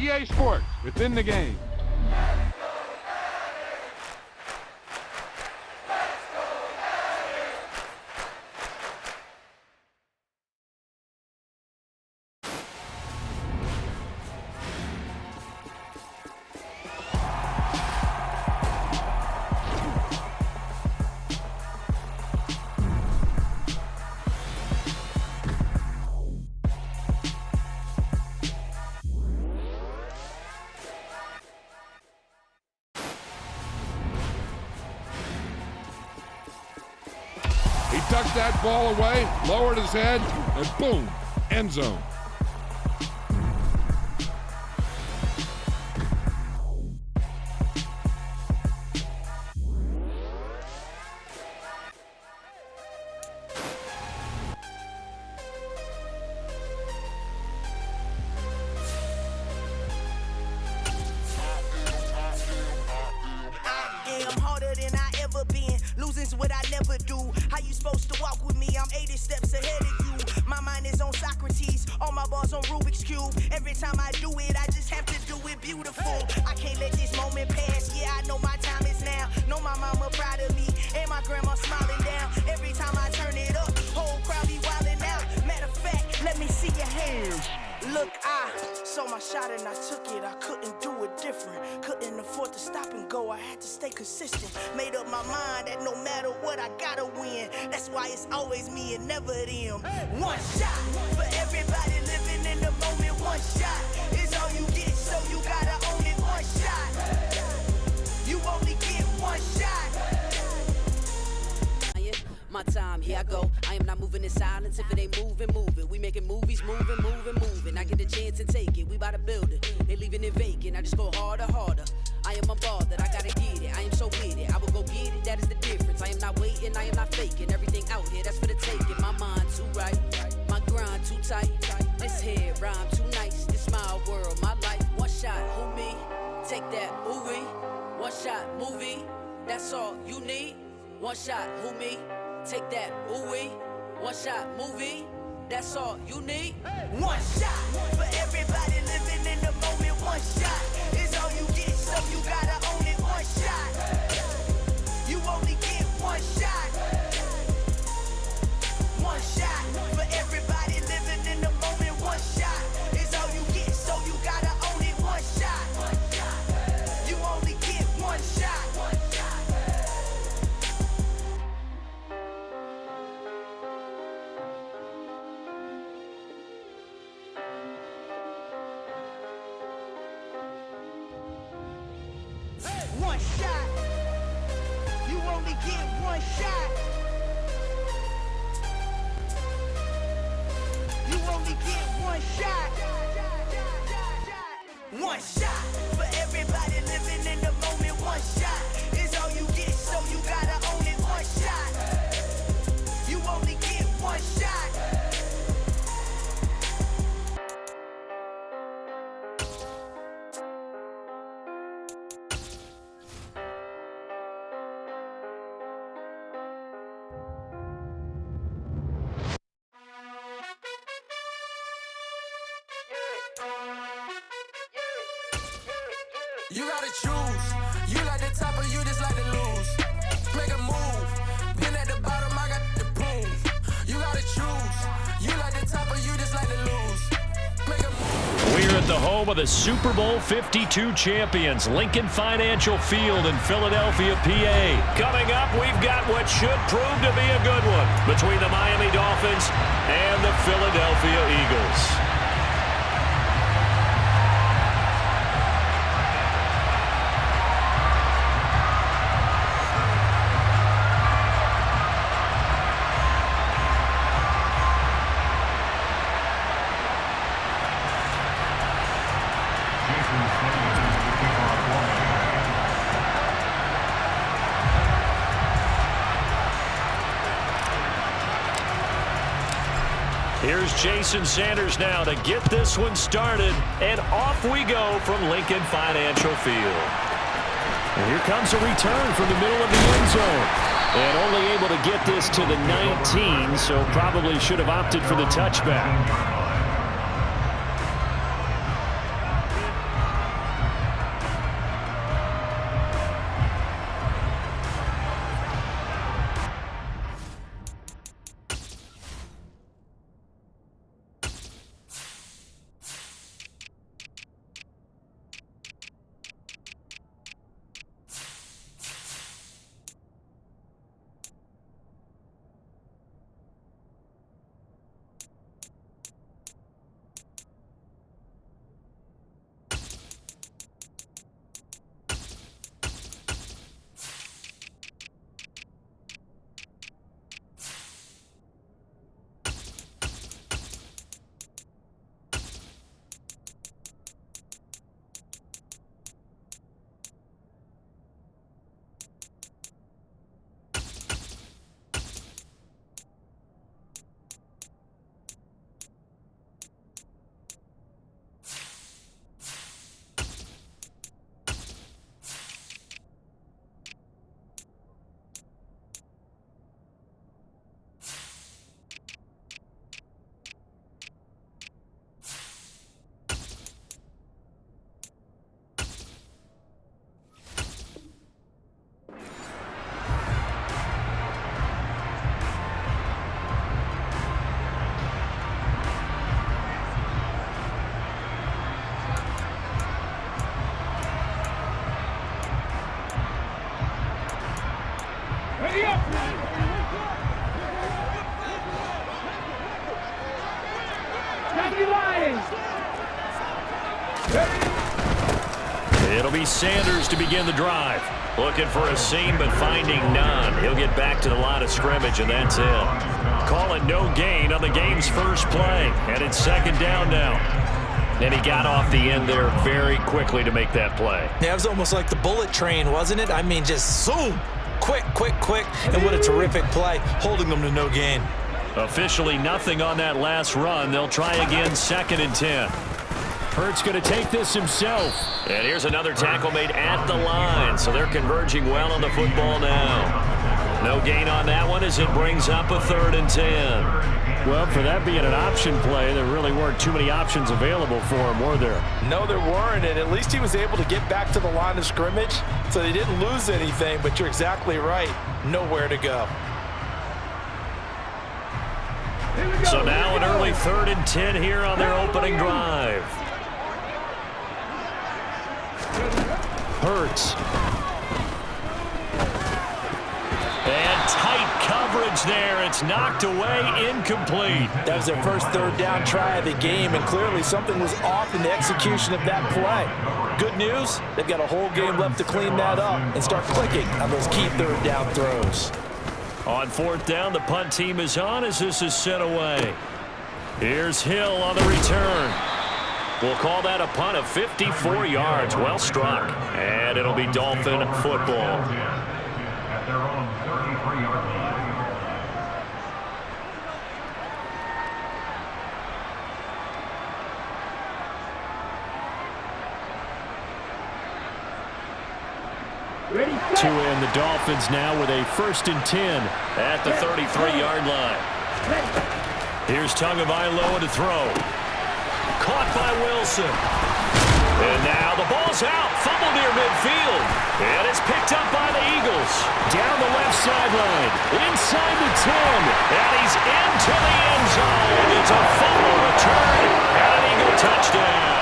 EA Sports, within the game. He ducked that ball away, lowered his head, and boom, end zone. I'm harder than I ever been. Losing's what I never do. How you supposed to walk with me? I'm 80 steps ahead of you. My mind is on Socrates, all my bars on Rubik's Cube. Every time I do it, I just have to do it beautiful. I can't let this moment pass. Yeah, I know my time is now. Know my mama proud of me, and my grandma smiling down. Every time I turn it up, whole crowd be wilding out. Matter of fact, let me see your hands. Look, I saw my shot and I took it. I couldn't do it different. Couldn't afford to stop and go. I had to stay consistent. Made up my mind that no matter what, I gotta win. That's why it's always me and never them. One shot for everybody living in the moment. One shot is all you get, so you gotta own it. One shot. You only get one shot. My time, here I go. I am not moving in silence. If it ain't moving, move it. We making movies, moving. I get a chance and take it. We bout to build it. They leaving it vacant. I just go harder. I am a ball that I gotta get it. I am so with it. I will go get it. That is the difference. I am not waiting. I am not faking. Everything out here, that's for the taking. My mind too right. My grind too tight. This head rhyme too nice. This my world, my life. One shot, who me? Take that, ooh-wee. One shot, movie. That's all you need. One shot, who me? Take that, ooh-wee. One shot, movie. That's all you need. One shot for everybody living in the moment. One shot is all you get, so you gotta own it. One shot. You only get one shot. One shot for everybody living in the moment. One shot is all you get, so you gotta own it. One shot. You only get one shot. One shot. You only get one shot. You only get one shot. One shot for everybody living in the moment. One shot is all you get, so you gotta own it. One shot. You only get one shot. You gotta choose. You like the top or you just like to lose. Make a move. Been at the bottom, I got the proof. You gotta choose. You like the top or you just like to lose. Make a move. We're at the home of the Super Bowl 52 champions, Lincoln Financial Field in Philadelphia, PA. Coming up, we've got what should prove to be a good one between the Miami Dolphins and the Philadelphia Eagles. Here's Jason Sanders now to get this one started, and off we go from Lincoln Financial Field. And here comes a return from the middle of the end zone. And only able to get this to the 19, so probably should have opted for the touchback. It'll be Sanders to begin the drive. Looking for a seam, but finding none. He'll get back to the line of scrimmage, and that's it. Call it no gain on the game's first play, and it's second down now. And he got off the end there very quickly to make that play. Yeah, it was almost like the bullet train, wasn't it? I mean, just zoom. Quick, quick, quick. And what a terrific play, holding them to no gain. Officially nothing on that last run. They'll try again, 2nd and 10. Hurts going to take this himself. And here's another tackle made at the line, so they're converging well on the football now. No gain on that one as it brings up a 3rd and 10. Well, for that being an option play, there really weren't too many options available for him, were there? No, there weren't, and at least he was able to get back to the line of scrimmage, so they didn't lose anything, but you're exactly right. Nowhere to go. So now an early 3rd and 10 here on their opening drive. Hurts. And tight coverage there. It's knocked away, incomplete. That was their first 3rd down try of the game, and clearly something was off in the execution of that play. Good news, they've got a whole game left to clean that up and start clicking on those key 3rd down throws. On 4th down, the punt team is on as this is sent away. Here's Hill on the return. We'll call that a punt of 54 yards. Well struck. And it'll be Dolphin football. At their own 33-yard line. To end the Dolphins now with a 1st and 10 at the 33-yard line. Here's Tagovailoa to throw. Caught by Wilson. And now the ball's out. Fumble near midfield. And it's picked up by the Eagles. Down the left sideline. Inside the 10. And he's into the end zone. It's a fumble return. And an Eagle touchdown.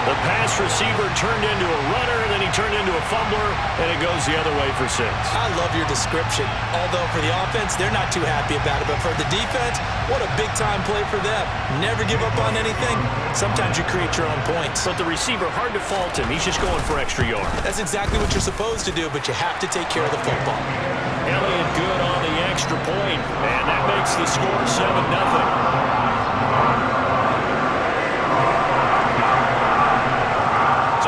The pass receiver turned into a runner, then he turned into a fumbler, and it goes the other way for 6. I love your description. Although for the offense, they're not too happy about it. But for the defense, what a big-time play for them. Never give up on anything. Sometimes you create your own points. But the receiver, hard to fault him. He's just going for extra yards. That's exactly what you're supposed to do, but you have to take care of the football. Elliott good on the extra point, and that makes the score 7-0.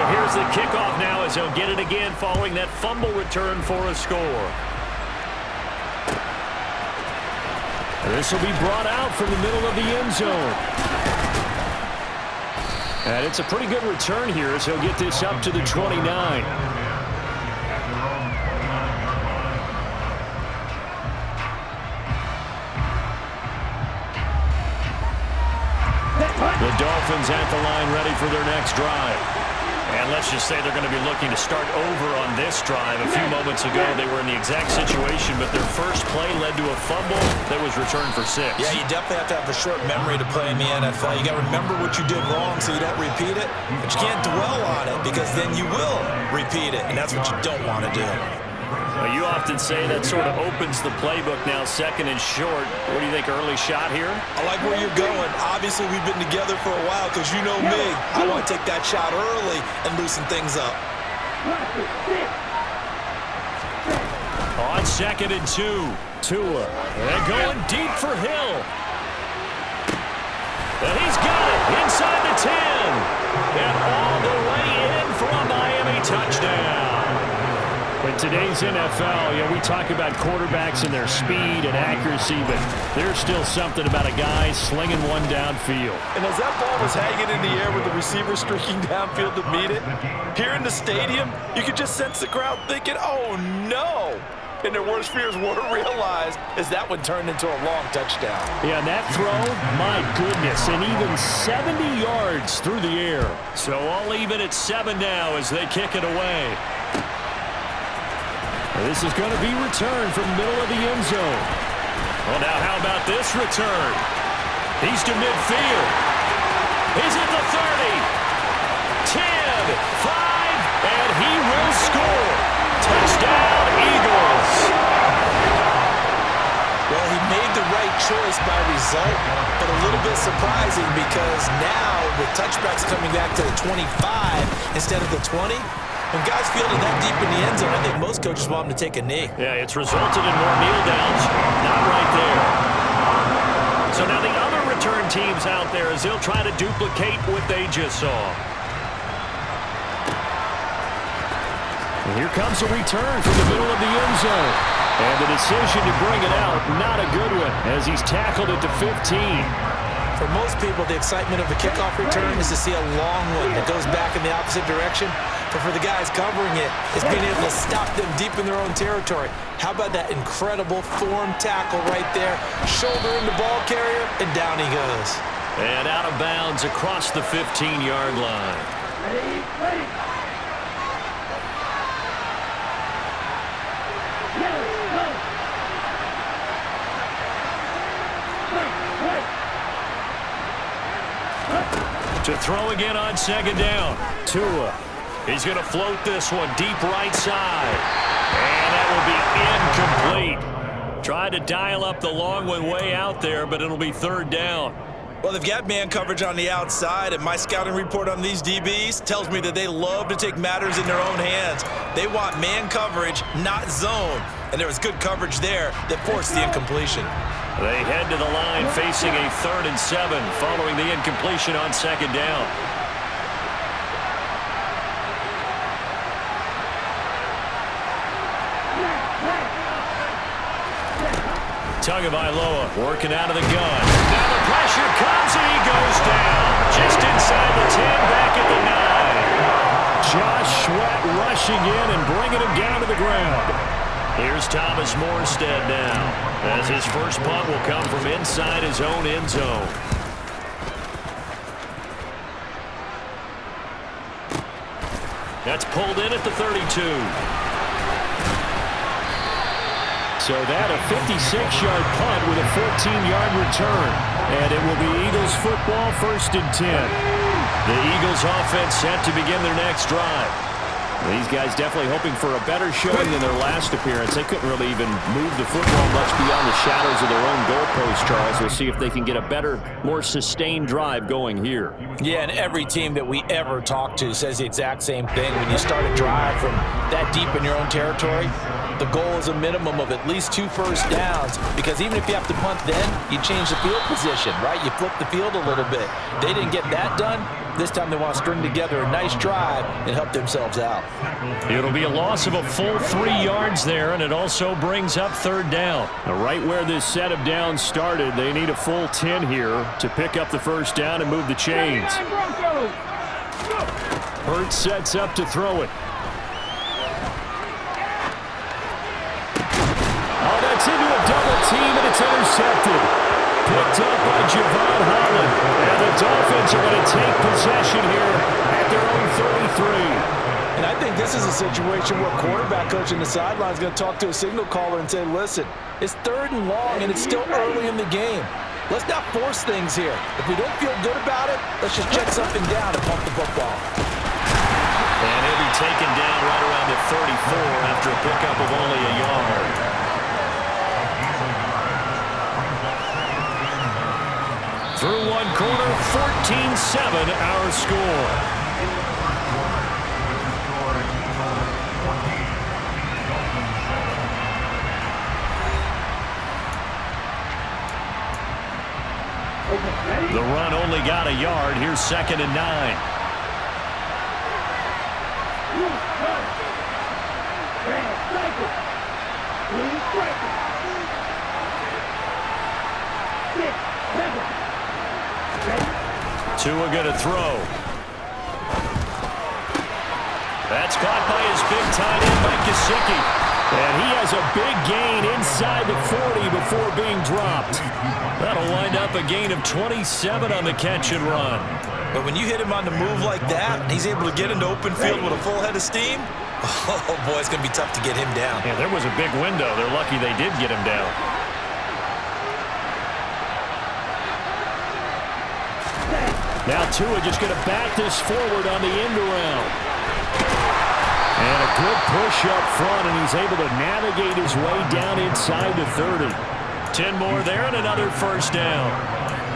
Here's the kickoff now as he'll get it again following that fumble return for a score. This will be brought out from the middle of the end zone. And it's a pretty good return here as he'll get this up to the 29. The Dolphins at the line ready for their next drive. And let's just say they're going to be looking to start over on this drive. A few moments ago, they were in the exact situation, but their first play led to a fumble that was returned for 6. Yeah, you definitely have to have a short memory to play in the NFL. You got to remember what you did wrong so you don't repeat it, but you can't dwell on it because then you will repeat it, and that's what you don't want to do. Well, you often say that sort of opens the playbook now, 2nd and short. What do you think, early shot here? I like where you're going. Obviously, we've been together for a while because you know me. I want to take that shot early and loosen things up. On 2nd and 2, Tua. And going deep for Hill. And he's got it inside the 10. And all the way in for a Miami touchdown. In today's NFL, we talk about quarterbacks and their speed and accuracy, but there's still something about a guy slinging one downfield. And as that ball was hanging in the air with the receiver streaking downfield to meet it, here in the stadium, you could just sense the crowd thinking, oh no! And their worst fears were realized as that one turned into a long touchdown. Yeah, and that throw, my goodness, and even 70 yards through the air. So I'll leave it at 7 now as they kick it away. This is going to be returned from the middle of the end zone. Well, now how about this return? He's to midfield. He's at the 30. 10, 5, and he will score. Touchdown, Eagles. Well, he made the right choice by result, but a little bit surprising because now with touchbacks coming back to the 25 instead of the 20, when guys fielded that deep in the end zone, I think most coaches want them to take a knee. Yeah, it's resulted in more kneel downs. Not right there. So now the other return teams out there as they'll try to duplicate what they just saw. And here comes a return from the middle of the end zone. And the decision to bring it out, not a good one, as he's tackled at the 15. For most people, the excitement of the kickoff return is to see a long one that goes back in the opposite direction. But for the guys covering it, it's being able to stop them deep in their own territory. How about that incredible form tackle right there? Shoulder in the ball carrier, and down he goes. And out of bounds across the 15-yard line. Ready. To throw again on second down. Tua. He's going to float this one deep right side. And that will be incomplete. Tried to dial up the long one way out there, but it'll be third down. Well, they've got man coverage on the outside, and my scouting report on these DBs tells me that they love to take matters in their own hands. They want man coverage, not zone. And there was good coverage there that forced the incompletion. They head to the line facing a 3rd and 7 following the incompletion on second down. Tagovailoa working out of the gun. Now the pressure comes and he goes down. Just inside the 10, back at the 9. Josh Sweat rushing in and bringing him down to the ground. Here's Thomas Morstead now, as his first punt will come from inside his own end zone. That's pulled in at the 32. So that a 56-yard punt with a 14-yard return. And it will be Eagles football, 1st and 10. The Eagles offense set to begin their next drive. These guys definitely hoping for a better showing than their last appearance. They couldn't really even move the football much beyond the shadows of their own goalpost, Charles. We'll see if they can get a better, more sustained drive going here. Yeah, and every team that we ever talk to says the exact same thing. When you start a drive from that deep in your own territory, the goal is a minimum of at least 2 first downs, because even if you have to punt then, you change the field position, right? You flip the field a little bit. They didn't get that done. This time they want to string together a nice drive and help themselves out. It'll be a loss of a full 3 yards there, and it also brings up 3rd down. Right where this set of downs started, they need a full 10 here to pick up the first down and move the chains. Hurts sets up to throw it. Oh, that's into a double team, and it's intercepted. Picked up by Javon Holland. And the Dolphins are going to take possession here at their own 33. And I think this is a situation where quarterback coach in the sideline is going to talk to a signal caller and say, listen, it's 3rd and long, and it's still early in the game. Let's not force things here. If we don't feel good about it, let's just check something down and pump the football. And he'll be taken down right around the 34 after a pickup of only a yard. Through one quarter, 14-7 our score. The run only got a yard. Here's 2nd and 9. Tua going to throw. That's caught by his big tight end, Mike Gesicki. And he has a big gain inside the 40 before being dropped. That'll wind up a gain of 27 on the catch and run. But when you hit him on the move like that, he's able to get into open field with a full head of steam. Oh, boy, it's going to be tough to get him down. Yeah, there was a big window. They're lucky they did get him down. Now Tua just going to bat this forward on the end around. And a good push up front, and he's able to navigate his way down inside the 30. 10 more there and another first down.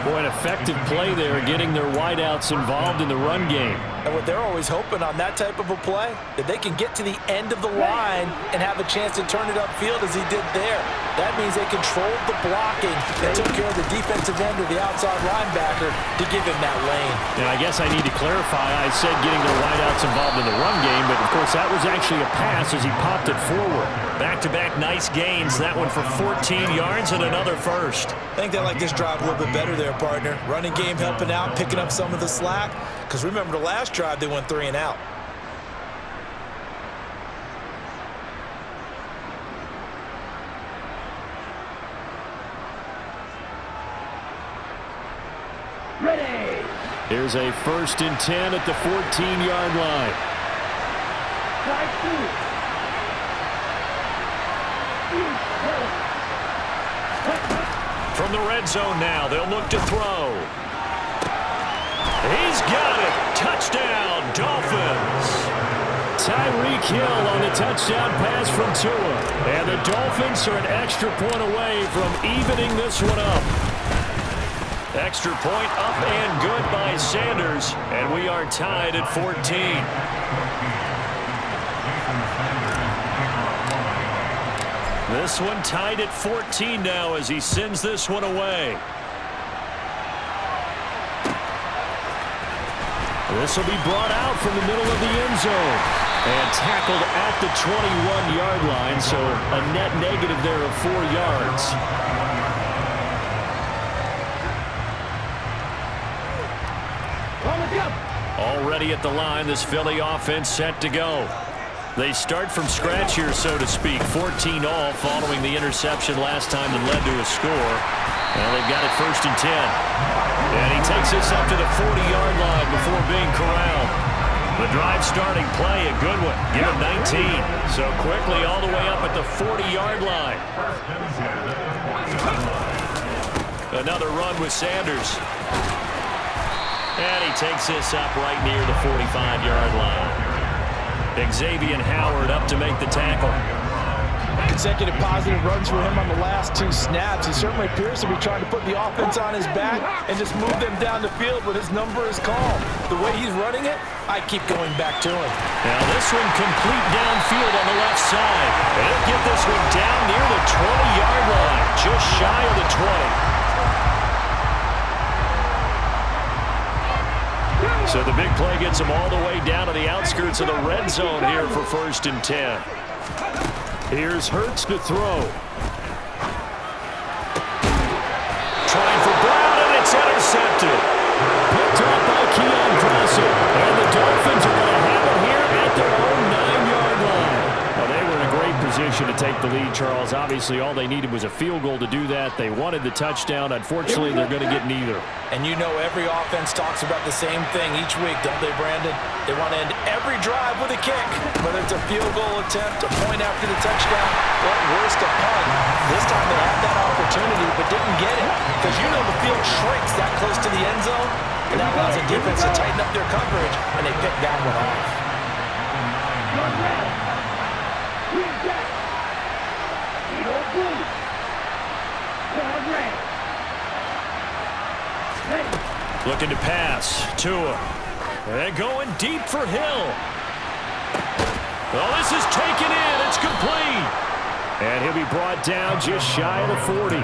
Boy, an effective play there, getting their wideouts involved in the run game. And what they're always hoping on that type of a play, that they can get to the end of the line and have a chance to turn it upfield as he did there. That means they controlled the blocking and took care of the defensive end or the outside linebacker to give him that lane. And I guess I need to clarify, I said getting their wideouts involved in the run game, but of course that was actually a pass as he popped it forward. Back-to-back nice gains, that one for 14 yards and another first. I think they like this drive a little bit better there, partner. Running game helping out, picking up some of the slack. Because remember, the last drive they went 3 and out. Ready. Here's a 1st and 10 at the 14-yard line. From the red zone now, they'll look to throw. He's got it. Touchdown, Dolphins. Tyreek Hill on the touchdown pass from Tua. And the Dolphins are an extra point away from evening this one up. Extra point up and good by Sanders. And we are tied at 14. This one tied at 14 now as he sends this one away. This will be brought out from the middle of the end zone and tackled at the 21-yard line, so a net negative there of 4 yards. Already at the line, this Philly offense set to go. They start from scratch here, so to speak. 14 all following the interception last time that led to a score. And they've got it 1st and 10. And he takes this up to the 40-yard line before being corralled. The drive starting play, a good one. Give him 19. So quickly all the way up at the 40-yard line. Another run with Sanders. And he takes this up right near the 45-yard line. Xavier Howard up to make the tackle. Consecutive positive runs for him on the last 2 snaps. He certainly appears to be trying to put the offense on his back and just move them down the field when his number is called. The way he's running it, I keep going back to him. Now this one complete downfield on the left side. And he'll get this one down near the 20-yard line, just shy of the 20. So the big play gets him all the way down to the outskirts of the red zone here for 1st and 10. Here's Hurts to throw. Trying for Brown, and it's intercepted. Picked up by Keon Crossett. And the Dolphins are going to have it here at their own 9-yard line. Well, they were in a great position to take the lead, Charles. Obviously, all they needed was a field goal to do that. They wanted the touchdown. Unfortunately, they're going to get neither. And you know every offense talks about the same thing each week, don't they, Brandon? They want to end every drive with a kick, whether it's a field goal attempt, a point after the touchdown, or worst, a punt. This time they had that opportunity but didn't get it because you know the field shrinks that close to the end zone, and that allows the defense to tighten up their coverage, and they pick that one off. Looking to pass. Tua. And going deep for Hill. Well, this is taken in. It's complete. And he'll be brought down just shy of the 40.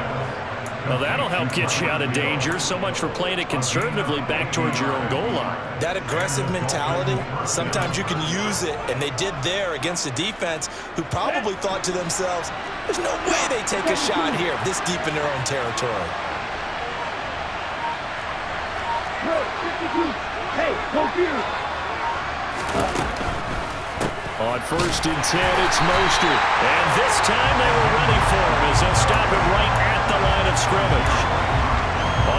Well, that'll help get you out of danger. So much for playing it conservatively back towards your own goal line. That aggressive mentality, sometimes you can use it, and they did there against a defense who probably thought to themselves, there's no way they take a shot here this deep in their own territory. On 1st and 10, it's Mostert. And this time they were ready for him as they'll stop him right at the line of scrimmage.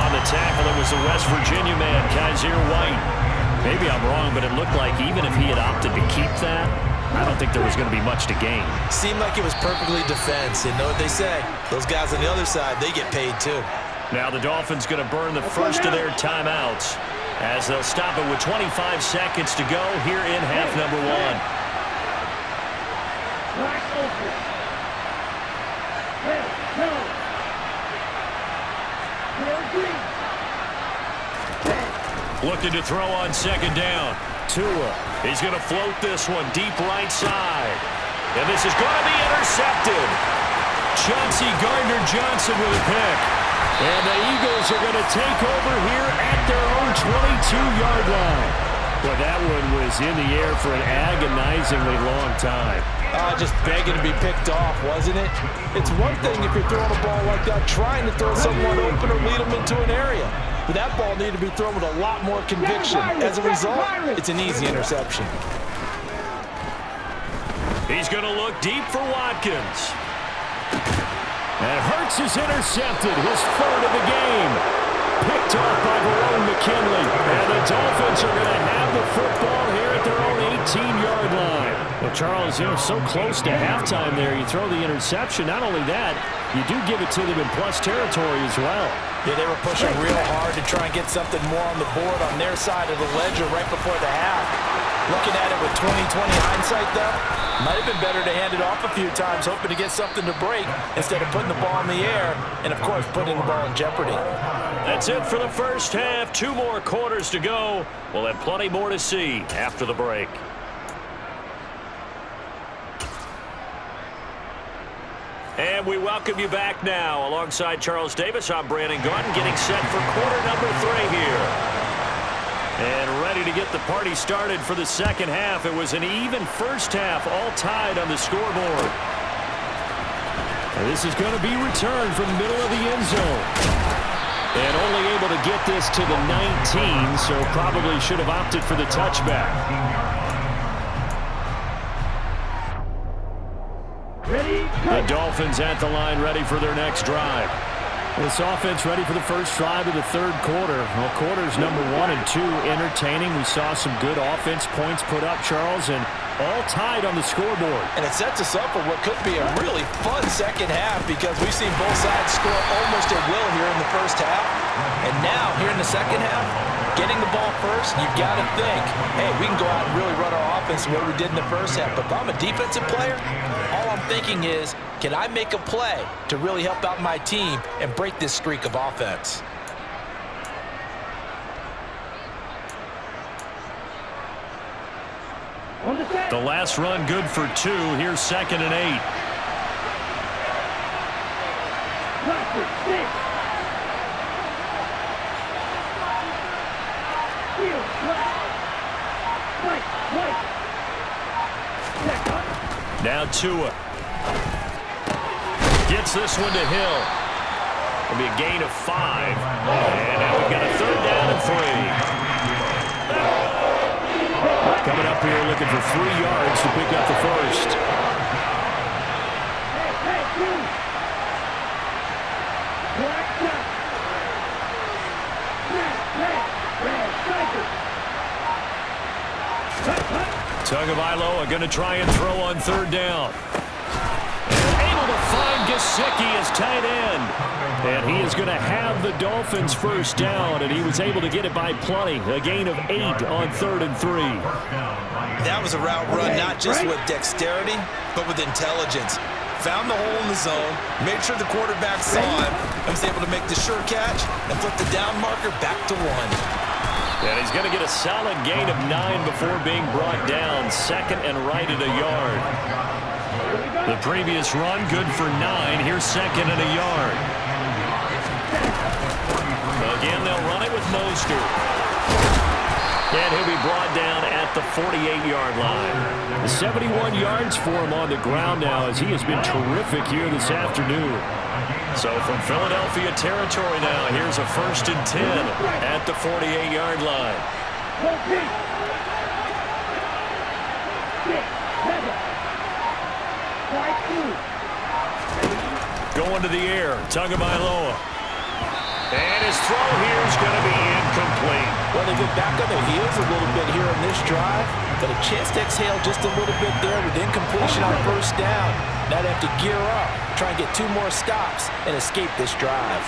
On the tackle, it was the West Virginia man, Kaiser White. Maybe I'm wrong, but it looked like even if he had opted to keep that, I don't think there was going to be much to gain. Seemed like it was perfectly defense. And know what they say? Those guys on the other side, they get paid too. Now the Dolphins going to burn the first of their timeouts as they'll stop it with 25 seconds to go here in half number 1. Looking to throw on second down. Tua. He's going to float this one deep right side. And this is going to be intercepted. Chauncey Gardner-Johnson with a pick. And the Eagles are going to take over here at their own 22-yard line. Well, that one was in the air for an agonizingly long time. Just begging to be picked off, wasn't it? It's one thing if you're throwing a ball like that, trying to throw someone open or lead them into an area. But that ball needed to be thrown with a lot more conviction. As a result, it's an easy interception. He's going to look deep for Watkins. And Hurts is intercepted, his third of the game. Picked off by Verone McKinley. And the Dolphins are going to have the football here at their own 18-yard line. Well, Charles, so close to halftime there. You throw the interception. Not only that, you do give it to them in plus territory as well. Yeah, they were pushing real hard to try and get something more on the board on their side of the ledger right before the half. Looking at it with 20/20 hindsight, though, might have been better to hand it off a few times, hoping to get something to break instead of putting the ball in the air and, of course, putting the ball in jeopardy. That's it for the first half. 2 more quarters to go. We'll have plenty more to see after the break. And we welcome you back now. Alongside Charles Davis, I'm Brandon Gaudin, getting set for quarter number 3 here. And ready to get the party started for the second half. It was an even first half, all tied on the scoreboard. And this is going to be returned from the middle of the end zone. And only able to get this to the 19, so probably should have opted for the touchback. The Dolphins at the line, ready for their next drive. This offense ready for the first drive of the third quarter. Well, quarters number 1 and 2 entertaining. We saw some good offense points put up, Charles, and all tied on the scoreboard. And it sets us up for what could be a really fun second half because we've seen both sides score almost at will here in the first half. And now, here in the second half, getting the ball first, you've got to think, hey, we can go out and really run our offense the way we did in the first half. But if I'm a defensive player, all I'm thinking is, can I make a play to really help out my team and break this streak of offense? The last run good for 2. Here's 2nd and 8. Now Tua. Gets this one to Hill. It'll be a gain of 5. And now we've got a 3rd down and 3. Coming up here looking for 3 yards to pick up the first. Tagovailoa going to try and throw on 3rd down. Able to find Gesicki as tight end. And he is going to have the Dolphins first down, and he was able to get it by plenty. A gain of 8 on 3rd and 3. That was a route run not just with dexterity, but with intelligence. Found the hole in the zone, made sure the quarterback saw him, and was able to make the sure catch and flip the down marker back to 1. And he's going to get a solid gain of 9 before being brought down. 2nd and right at a yard. The previous run good for 9. Here's 2nd and a yard. Again, they'll run it with Mostert. And he'll be brought down at the 48-yard line. 71 yards for him on the ground now as he has been terrific here this afternoon. So from Philadelphia territory now, here's a 1st and 10 at the 48-yard line. Going to the air, Tagovailoa. And his throw here is going to be incomplete. Well, they've been back on their heels a little bit here on this drive, but a chance to exhale just a little bit there with incompletion on 1st down. Now they have to gear up, try and get 2 more stops, and escape this drive.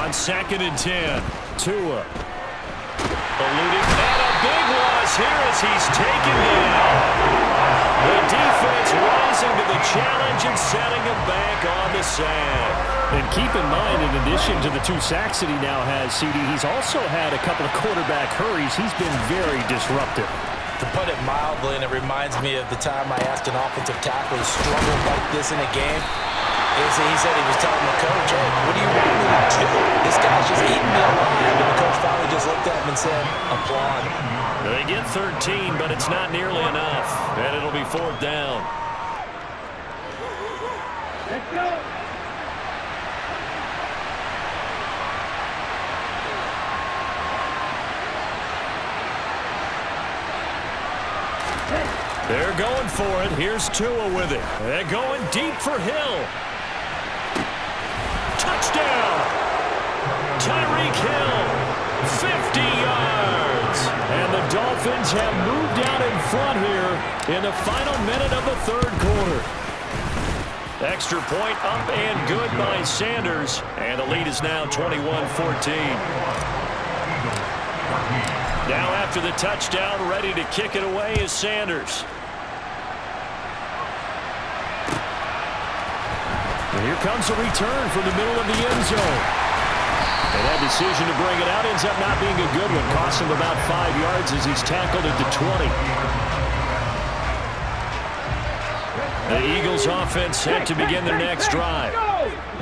On 2nd and 10, Tua. Eluding, and a big loss here as he's taken down. The defense rising to the challenge and setting him back on the sack. And keep in mind, in addition to the 2 sacks that he now has, CD, he's also had a couple of quarterback hurries. He's been very disruptive. To put it mildly, and it reminds me of the time I asked an offensive tackle to struggle like this in a game, he said he was telling the coach, hey, what do you want me to do? This guy's just eating me alive. And the coach finally just looked at him and said, applaud. They get 13, but it's not nearly enough. And it'll be 4th down. Let's go. They're going for it. Here's Tua with it. They're going deep for Hill. Touchdown! Tyreek Hill, 50 yards. And the Dolphins have moved out in front here in the final minute of the 3rd quarter. Extra point up and good by Sanders. And the lead is now 21-14. Now after the touchdown, ready to kick it away is Sanders. And here comes a return from the middle of the end zone. And that decision to bring it out ends up not being a good one. Costs him about 5 yards as he's tackled at the 20. The Eagles offense set to begin their next drive.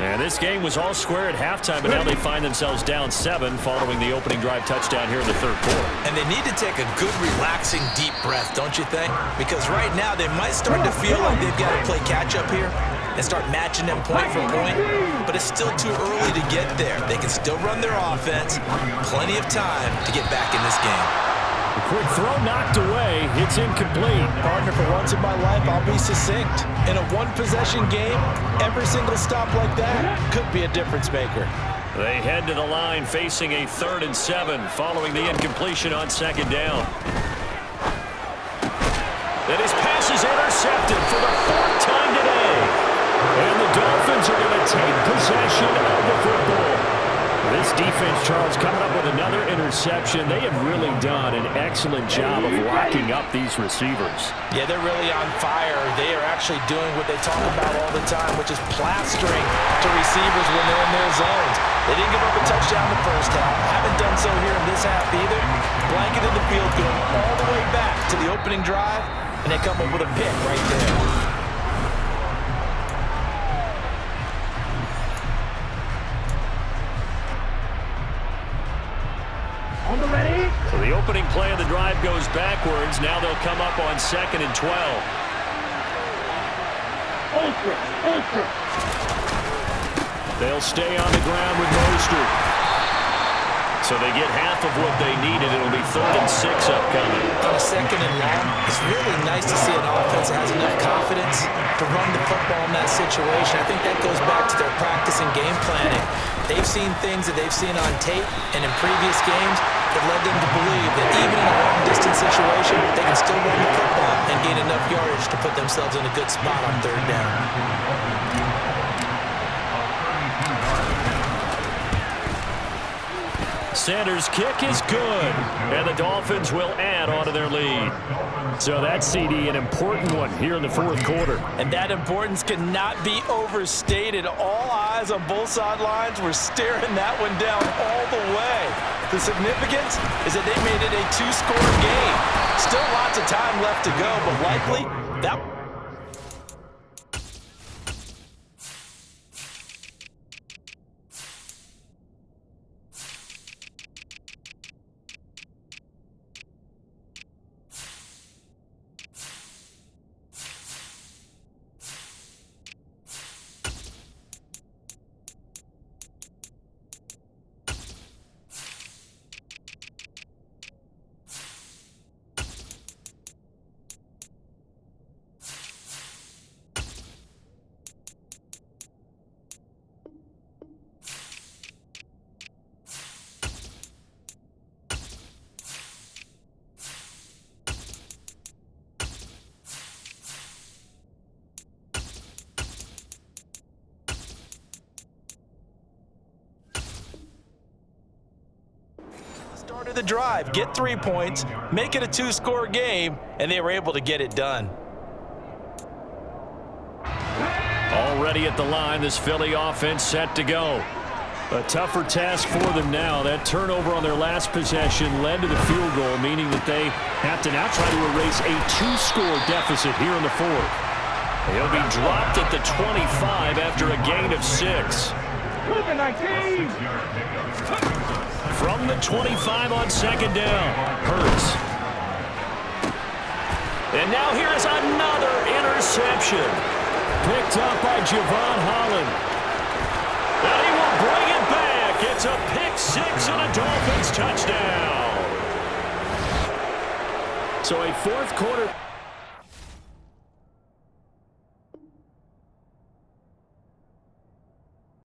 And this game was all square at halftime, but now they find themselves down 7 following the opening drive touchdown here in the 3rd quarter. And they need to take a good, relaxing, deep breath, don't you think? Because right now they might start to feel like they've got to play catch-up here and start matching them point for point, but it's still too early to get there. They can still run their offense. Plenty of time to get back in this game. A quick throw knocked away. It's incomplete. Partner, for once in my life, I'll be succinct. In a one-possession game, every single stop like that could be a difference maker. They head to the line facing a 3rd and 7 following the incompletion on 2nd down. And his pass is intercepted for the 4th time today. And the Dolphins are going to take possession of the football. This defense, Charles, coming up with another interception. They have really done an excellent job of locking up these receivers. Yeah, they're really on fire. They are actually doing what they talk about all the time, which is plastering to receivers when they're in their zones. They didn't give up a touchdown in the first half. Haven't done so here in this half either. Blanketed the field, going all the way back to the opening drive, and they come up with a pick right there. On the ready. So the opening play of the drive goes backwards. Now they'll come up on 2nd and 12. Ultra. They'll stay on the ground with Mostert. So they get half of what they needed. It'll be 3rd and 6 upcoming. On a 2nd and long, it's really nice to see an offense that has enough confidence to run the football in that situation. I think that goes back to their practice and game planning. They've seen things that they've seen on tape and in previous games that led them to believe that even in a long-distance situation, they can still run the football and gain enough yardage to put themselves in a good spot on 3rd down. Sanders' kick is good, and the Dolphins will add on to their lead. So that's, CD, an important one here in the 4th quarter. And that importance cannot be overstated. All eyes on both sidelines were staring that one down all the way. The significance is that they made it a 2-score game. Still lots of time left to go, but likely that... Started the drive, get 3 points, make it a 2-score game, and they were able to get it done. Already ready at the line. This Philly offense set to go. A tougher task for them now. That turnover on their last possession led to the field goal, meaning that they have to now try to erase a 2-score deficit here in the fourth. He'll be dropped at the 25 after a gain of 6. From the 25 on second down, Hurts. And now here is another interception. Picked up by Javon Holland. And he will bring it back. It's a pick-6 and a Dolphins touchdown. So a fourth quarter.